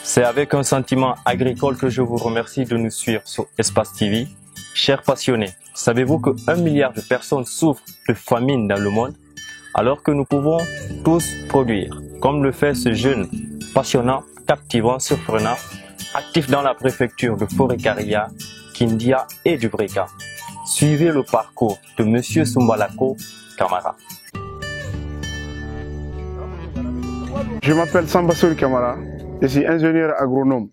C'est avec un sentiment agricole que je vous remercie de nous suivre sur Espace TV. Chers passionnés, savez-vous que 1 milliard de personnes souffrent de famine dans le monde, alors que nous pouvons tous produire, comme le fait ce jeune passionnant, captivant, surprenant, actif dans la préfecture de Forêt-Caria, Kindia et du Brika. Suivez le parcours de Monsieur Soumbalako Camara. Je m'appelle Sambasoul Camara, je suis ingénieur agronome.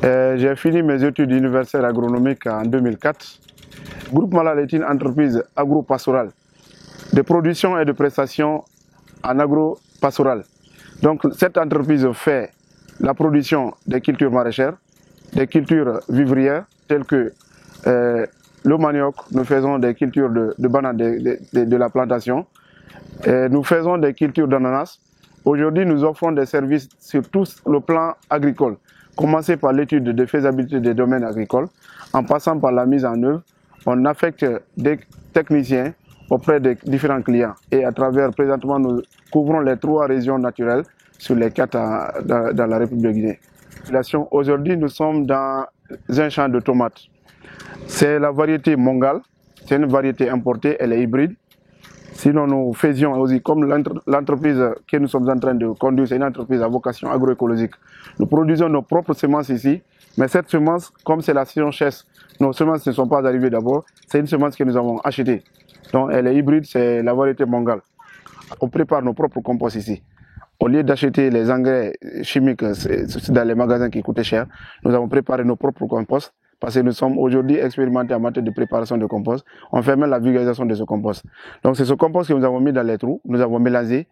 J'ai fini mes études universitaires agronomiques en 2004. Groupe Malal est une entreprise agro-pastorale de production et de prestation en agro-pastoral. Donc cette entreprise fait la production des cultures maraîchères, des cultures vivrières telles que le manioc, nous faisons des cultures de bananes, de la plantation, nous faisons des cultures d'ananas. Aujourd'hui, nous offrons des services sur tout le plan agricole, commencer par l'étude de faisabilité des domaines agricoles, en passant par la mise en œuvre. On affecte des techniciens auprès des différents clients et à travers, présentement, nous couvrons les 3 régions naturelles sur les 4 dans la République de Guinée. Aujourd'hui, nous sommes dans un champ de tomates. C'est la variété mongale, c'est une variété importée, elle est hybride. Sinon, nous faisions aussi, comme l'entreprise que nous sommes en train de conduire, c'est une entreprise à vocation agroécologique. Nous produisons nos propres semences ici, mais cette semence, comme c'est la sécheresse, nos semences ne sont pas arrivées d'abord, c'est une semence que nous avons achetée. Donc elle est hybride, c'est la variété mongale. On prépare nos propres composts ici. Au lieu d'acheter les engrais chimiques dans les magasins qui coûtaient cher, nous avons préparé nos propres composts. Parce que nous sommes aujourd'hui expérimentés en matière de préparation de compost. On fait même la vulgarisation de ce compost. Donc c'est ce compost que nous avons mis dans les trous, nous avons mélangé.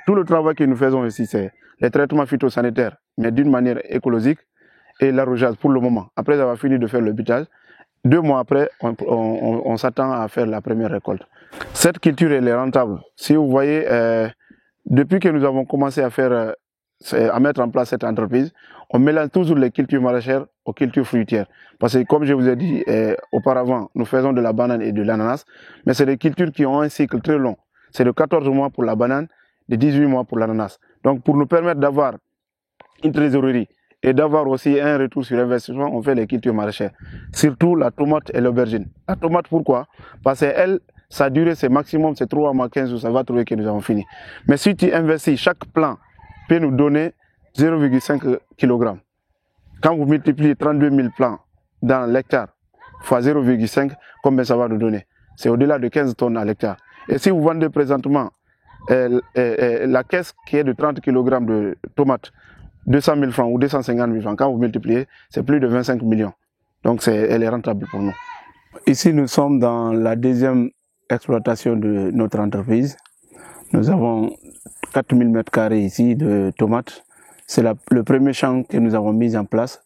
Tout le travail que nous faisons ici, c'est les traitements phytosanitaires, mais d'une manière écologique, et l'arrosage pour le moment. Après avoir fini de faire le butage, 2 mois après, on s'attend à faire la première récolte. Cette culture, elle est rentable. Si vous voyez, depuis que nous avons commencé à mettre en place cette entreprise, on mélange toujours les cultures maraîchères aux cultures fruitières. Parce que comme je vous ai dit auparavant, nous faisons de la banane et de l'ananas, mais c'est des cultures qui ont un cycle très long. C'est de 14 mois pour la banane, de 18 mois pour l'ananas. Donc pour nous permettre d'avoir une trésorerie et d'avoir aussi un retour sur investissement, on fait les cultures maraîchères. Surtout la tomate et l'aubergine. La tomate, pourquoi? Parce qu'elle, sa durée, c'est maximum, c'est 3 mois, 15 jours, ça va trouver que nous avons fini. Mais si tu investis, chaque plant peut nous donner 0,5 kg. Quand vous multipliez 32 000 plants dans l'hectare fois 0,5, combien ça va nous donner? C'est au-delà de 15 tonnes à l'hectare. Et si vous vendez présentement la caisse qui est de 30 kg de tomates, 200 000 francs ou 250 000 francs, quand vous multipliez, c'est plus de 25 millions. Donc elle est rentable pour nous. Ici, nous sommes dans la 2e exploitation de notre entreprise. Nous avons 4000 m² ici de tomates. C'est le premier champ que nous avons mis en place.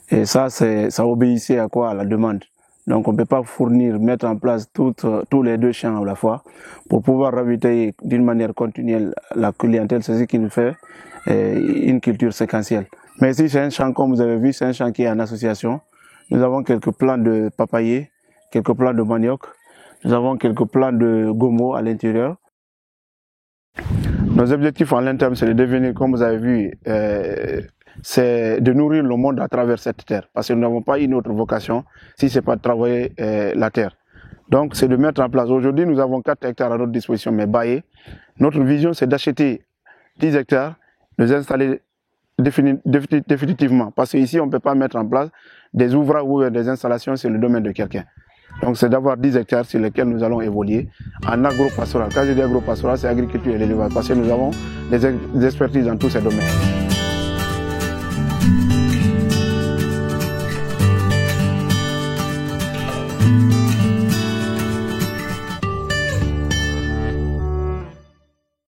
Et ça obéissait à quoi? À la demande. Donc on ne peut pas mettre en place tous les 2 champs à la fois pour pouvoir ravitailler d'une manière continuelle la clientèle. C'est ce qui nous fait une culture séquentielle. Mais ici c'est un champ, comme vous avez vu, c'est un champ qui est en association. Nous avons quelques plants de papayer, quelques plants de manioc. Nous avons quelques plants de gommo à l'intérieur. Nos objectifs en long terme, c'est de devenir, comme vous avez vu, c'est de nourrir le monde à travers cette terre. Parce que nous n'avons pas une autre vocation si ce n'est pas de travailler la terre. Donc c'est de mettre en place. Aujourd'hui, nous avons 4 hectares à notre disposition, mais baillés. Notre vision, c'est d'acheter 10 hectares, de les installer définitivement. Parce qu'ici, on ne peut pas mettre en place des ouvrages ou des installations sur le domaine de quelqu'un. Donc c'est d'avoir 10 hectares sur lesquels nous allons évoluer en agro-pastoral. Quand je dis agro-pastoral, c'est agriculture et l'élevage, parce que nous avons des expertises dans tous ces domaines.